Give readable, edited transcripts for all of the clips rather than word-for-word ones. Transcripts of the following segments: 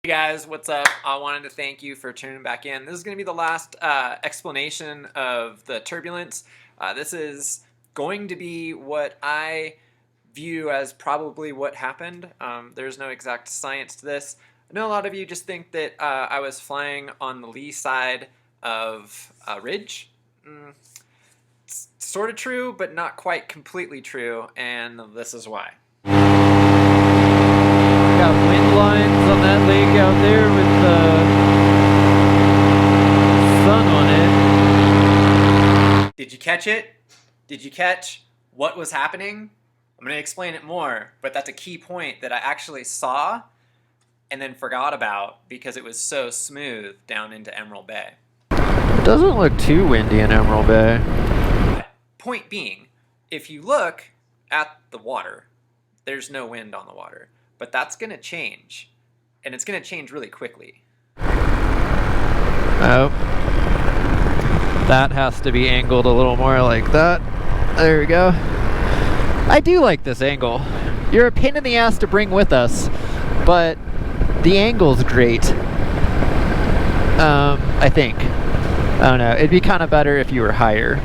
Hey guys, what's up? I wanted to thank you for tuning back in. This is going to be the last explanation of the turbulence. This is going to be what I view as probably what happened. There's no exact science to this. I know a lot of you just think that I was flying on the lee side of a ridge. It's sort of true, but not quite completely true, and this is why. Got wind lines on that lake out there with the sun on it. Did you catch it? Did you catch what was happening? I'm going to explain it more, but that's a key point that I actually saw and then forgot about because it was so smooth down into Emerald Bay. It doesn't look too windy in Emerald Bay. Point being, if you look at the water, there's no wind on the water. But that's going to change, and it's going to change really quickly. Oh. That has to be angled a little more like that. There we go. I do like this angle. You're a pain in the ass to bring with us, but the angle's great. I think. I don't know. It'd be kind of better if you were higher.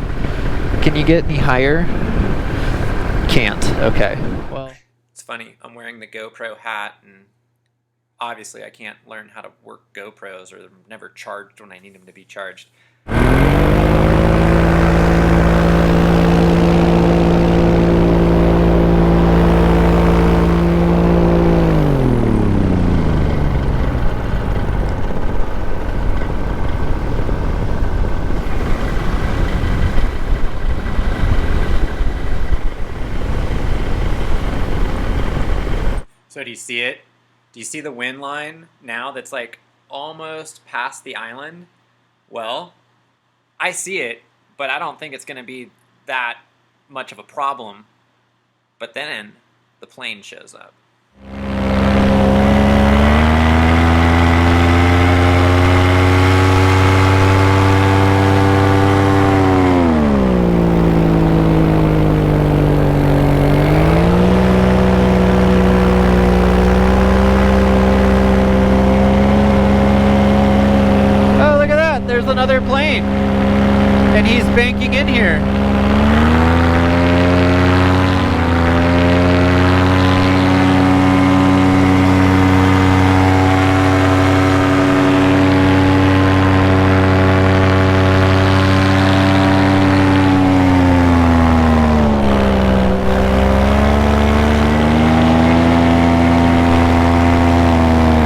Can you get any higher? Can't. Okay. Well. It's funny, I'm wearing the GoPro hat, and obviously I can't learn how to work GoPros, or they're never charged when I need them to be charged. So do you see it? Do you see the wind line now that's like almost past the island? Well, I see it, but I don't think it's going to be that much of a problem. But then the plane shows up. Another plane, and he's banking in here.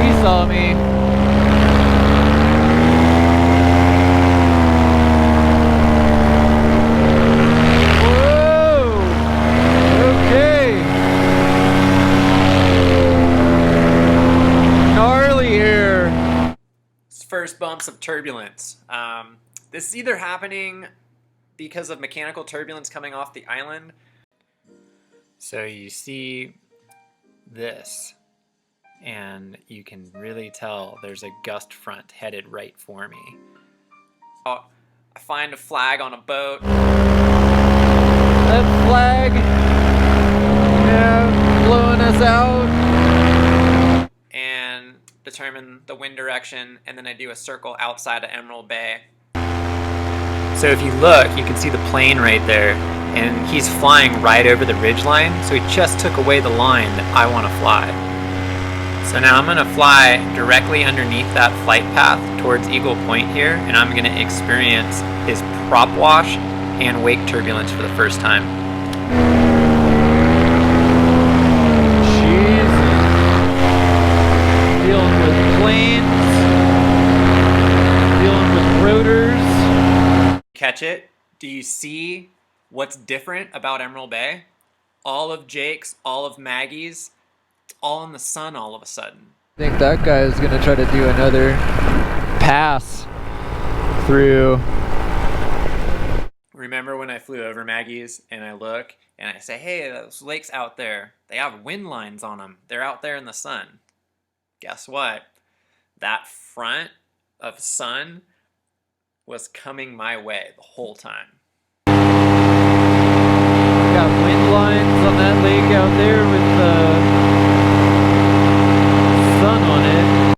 He saw me. First bumps of turbulence. This is either happening because of mechanical turbulence coming off the island. So you see this, and you can really tell there's a gust front headed right for me. I find a flag on a boat. That flag, yeah, blowing us out. And determine the wind direction, and then I do a circle outside of Emerald Bay. So if you look, you can see the plane right there, and he's flying right over the ridge line, so he just took away the line that I want to fly. So now I'm going to fly directly underneath that flight path towards Eagle Point here, and I'm going to experience his prop wash and wake turbulence for the first time. Dealing with planes, dealing with rotors. Catch it? Do you see what's different about Emerald Bay? All of Jake's, all of Maggie's, it's all in the sun all of a sudden. I think that guy is going to try to do another pass through. Remember when I flew over Maggie's and I look and I say, hey, those lakes out there, they have wind lines on them. They're out there in the sun. Guess what? That front of sun was coming my way the whole time. Got wind lines on that lake out there with the sun on it.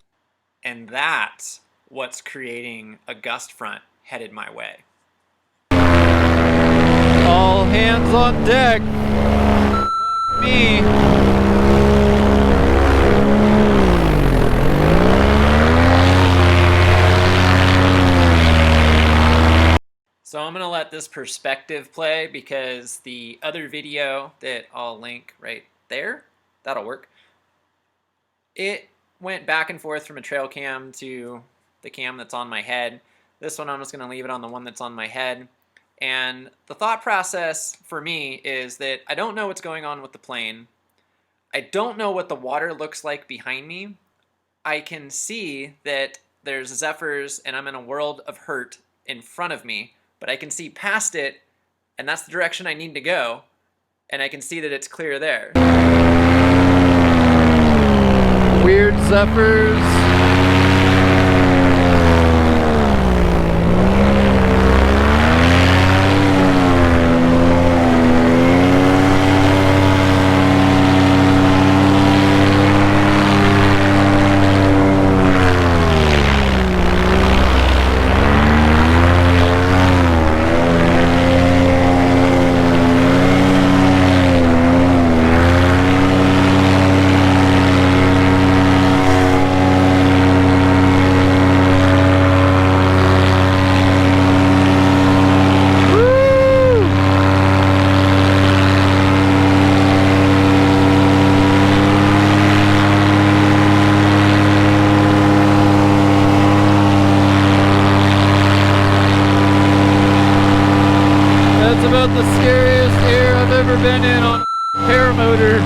that's what's creating a gust front headed my way. All hands on deck. Me. So I'm going to let this perspective play because the other video that I'll link right there, that'll work. It went back and forth from a trail cam to the cam that's on my head. This one I'm just going to leave it on the one that's on my head. And the thought process for me is that I don't know what's going on with the plane. I don't know what the water looks like behind me. I can see that there's zephyrs and I'm in a world of hurt in front of me, but I can see past it, and that's the direction I need to go, and I can see that it's clear there. Weird zephyrs. That's about the scariest air I've ever been in on a paramotor.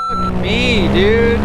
Fuck me, dude.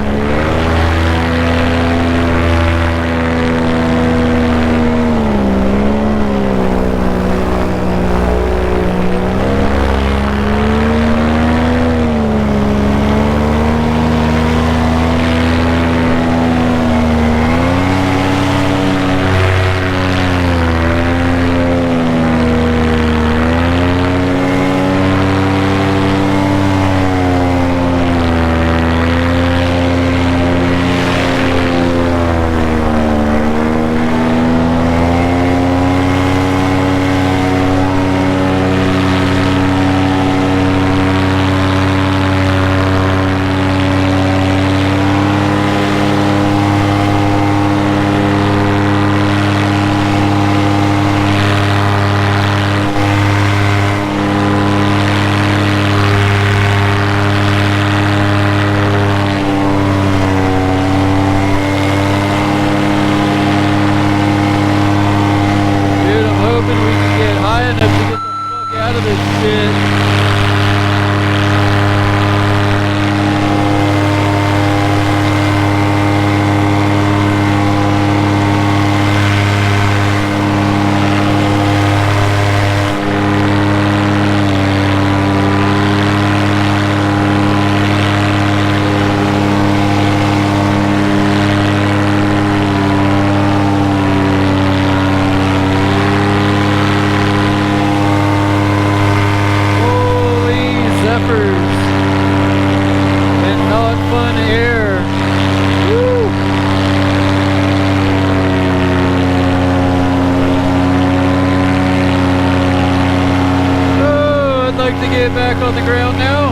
get back on the ground now.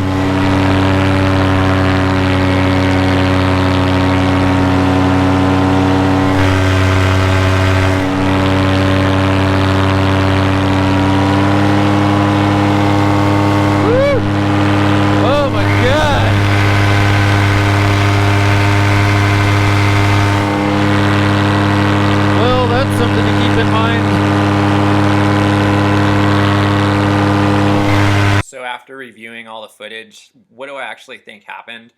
Woo! Oh my God. Well, that's something to keep in mind. So after reviewing all the footage, what do I actually think happened?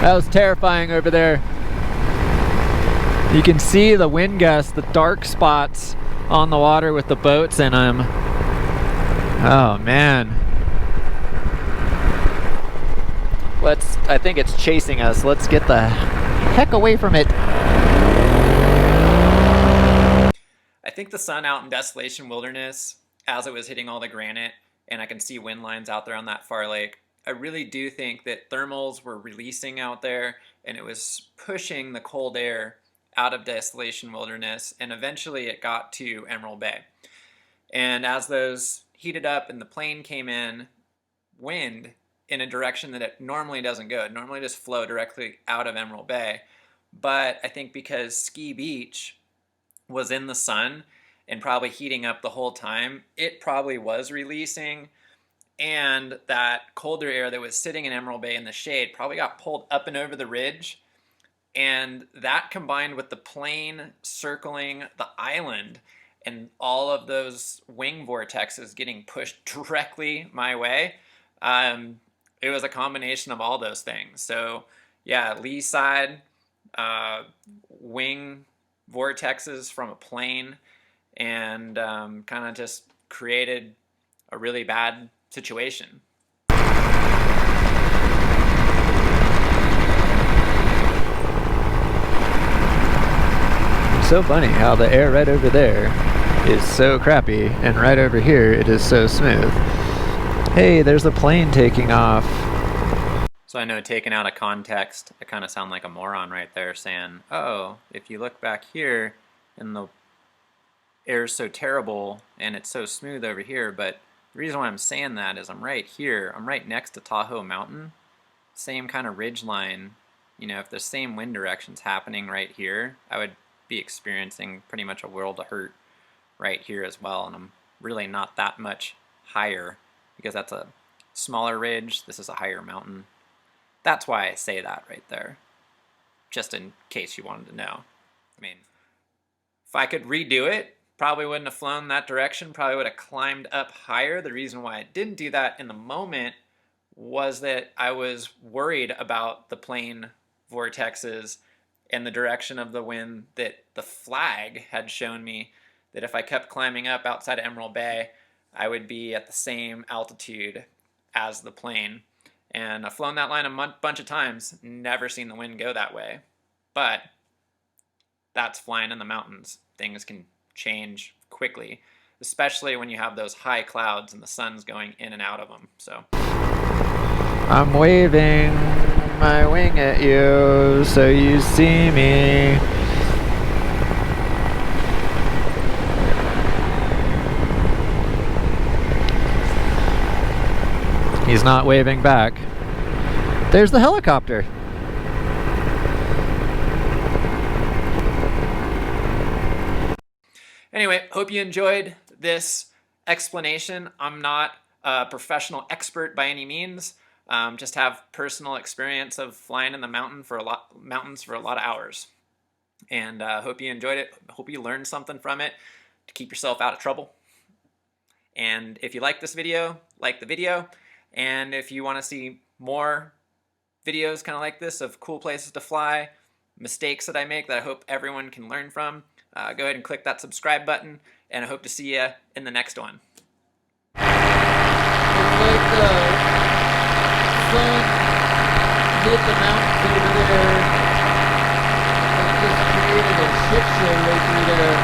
That was terrifying over there. You can see the wind gusts, the dark spots on the water with the boats in them. Oh man. I think it's chasing us. Let's get the heck away from it. I think the sun out in Desolation Wilderness, as it was hitting all the granite, and I can see wind lines out there on that far lake, I really do think that thermals were releasing out there, and it was pushing the cold air out of Desolation Wilderness, and eventually it got to Emerald Bay. And as those heated up and the plane came in, wind in a direction that it normally doesn't go. It normally just flow directly out of Emerald Bay. But I think because Ski Beach was in the sun and probably heating up the whole time, it probably was releasing, and that colder air that was sitting in Emerald Bay in the shade probably got pulled up and over the ridge, and that combined with the plane circling the island and all of those wing vortexes getting pushed directly my way, it was a combination of all those things. So yeah, lee side, wing vortexes from a plane, and kind of just created a really bad situation. It's so funny how the air right over there is so crappy, and right over here it is so smooth. Hey, there's a plane taking off. So I know, taken out of context, I kind of sound like a moron right there saying, oh, if you look back here and the air's so terrible and it's so smooth over here, but the reason why I'm saying that is I'm right here, I'm right next to Tahoe Mountain, same kind of ridge line. You know, if the same wind direction's happening right here, I would be experiencing pretty much a world of hurt right here as well, and I'm really not that much higher because that's a smaller ridge, this is a higher mountain. That's why I say that right there, just in case you wanted to know. I mean, if I could redo it, probably wouldn't have flown that direction, probably would have climbed up higher. The reason why I didn't do that in the moment was that I was worried about the plane vortexes and the direction of the wind that the flag had shown me, that if I kept climbing up outside of Emerald Bay, I would be at the same altitude as the plane. And I've flown that line a bunch of times, never seen the wind go that way. But that's flying in the mountains. Things can change quickly, especially when you have those high clouds and the sun's going in and out of them. So I'm waving my wing at you so you see me. He's not waving back. There's the helicopter. anyway, hope you enjoyed this explanation. I'm not a professional expert by any means. Just have personal experience of flying in the mountains for a lot of hours. And hope you enjoyed it. Hope you learned something from it to keep yourself out of trouble. And if you like this video, like the video. And if you want to see more videos kind of like this of cool places to fly, mistakes that I make that I hope everyone can learn from, go ahead and click that subscribe button. And I hope to see you in the next one. It's like the sun hit the mountains over there and just created a shit show right through there.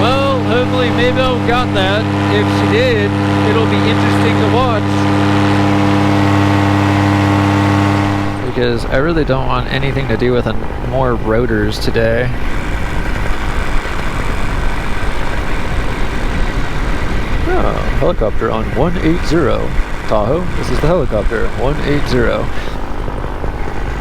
Well, hopefully Maybelle got that. If she did, it'll be interesting to watch. Because I really don't want anything to do with more rotors today. Oh, helicopter on 180. Tahoe, this is the helicopter, 180.